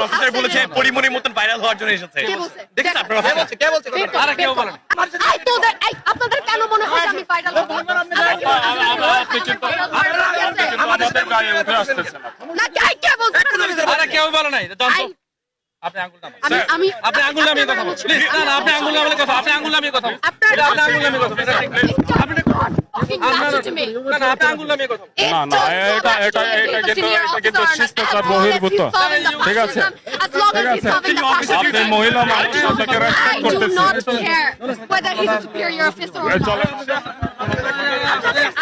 Officer বলেছে পরিমনির মতন viral হওয়ার জন্য এসেছে। দেখেন আপনারা কে বলছে? আরে কেউ বলেন। এই তোদের আপনাদের কেন মনে হয় আমি ভাইরাল হব? আমাদের গায়ে উঠে আসতেছে না কে বলছে? আরে কেউ বলে নাই। আপনি আঙ্গুল নামান। আপনি আঙ্গুল নামিয়ে কথা বলুন। প্লিজ না আপনি আঙ্গুল নামিয়ে কথা। আপনি আঙ্গুল নামিয়ে কথা বলুন। আপনি আঙ্গুল নামিয়ে কথা বলুন। আপনি না আপনি আঙ্গুল নামিয়ে কথা বলুন। না এটা কিন্তু শিষ্টাচার বহির্ভূত। ঠিক আছে ঠিক আছে আপনি মহিলা মানুষ আপনাকে রেসপেক্ট করতেছি। চলে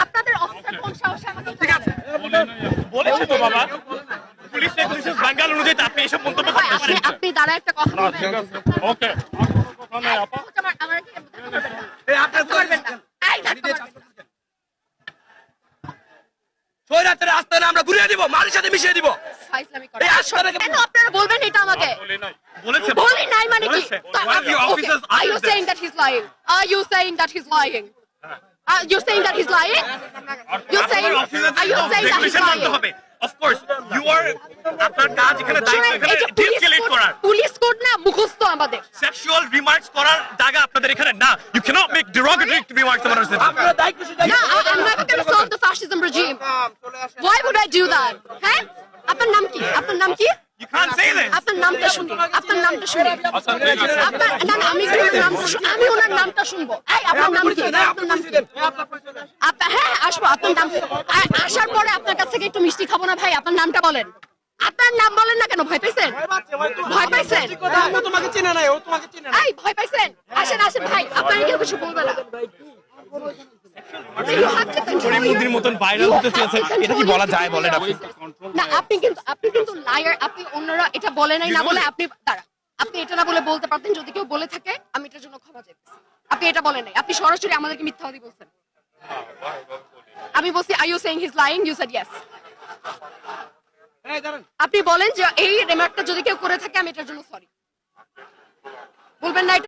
আপনাদের অফিসার কোন সাহসে আমাকে ঠিক আছে বলেছে তো বাবা পুলিশ রেগুলেশন বাঙ্গাল অনুযায়ী আপনি এসব মন্তব্য করতে পারেন। আপনি দাঁড়া একটা কথা বলবেন। ওকে আমার কি আপনি করবেন না এই সৈরাতের আস্তানা আমরা ঘুরিয়ে দিব, মারির সাথে মিশিয়ে দিব। ফাইজলামি করে কেন আপনারা বলবেন এটা আমাকে? বলেছে বলি নাই মানে কি? Are you Okay. saying that he's lying? Are you saying that he's lying? Are you saying that he's lying? You're saying are you saying that he's lying? Of course, you are আপনার কাজ এখানে দায়িত্ব এখানে ডিসকেলেট করার। Police code না মুখস্থ আমাদের। Sexual remarks করার জায়গা আপনাদের এখানে না। You cannot make derogatory remarks about us. আপনারা দায়িত্ব No, I'm not going to solve the fascism regime. Why would I do that? হ্যাঁ? আপনার নাম কি? আপনার নাম কি? You can't say this. আপনার নামটা শুনি। আপনার নামটা শুনি। আপনার না আমি আমি ওনার নামটা শুনবো। এই আপনার নাম কি? আপনার নাম কি? হ্যাঁ আসবো। আপনার নাম আসার পরে আপনার কাছ থেকে একটু মিষ্টি খাবো না ভাই? আপনার নামটা বলেন। আপনার নাম বলেন না কেন? ভয় পাইছেন? ভয় পাইছেন? ও তোমাকে চিনে নাই, ও তোমাকে চিনে না। এই ভয় পাইছেন? আসেন আসেন ভাই। আপনারা কেউ কিছু বলবে না। পরিমনির মতন ভাইরাল হতে চেয়েছে, এটা কি বলা যায় বলেন আপনি? না আপনি কিন্তু লায়ার। আপনি অন্যরা এটা বলে নাই না বলে আপনি দাঁড়া। আপনি এটা না বলে বলতে পারতেন যদি কেউ বলে থাকে আমি এটার জন্য ক্ষমা চাইতেছি। আপনি এটা বলেন নাই। আপনি সরাসরি আমাদেরকে মিথ্যাবাদী বলছেন। আমি বলছি are you saying he's lying? You said yes. আপনি বলেন যে এই রিমার্কটা যদি কেউ করে থাকে আমি এটার জন্য সরি। বলবেন না?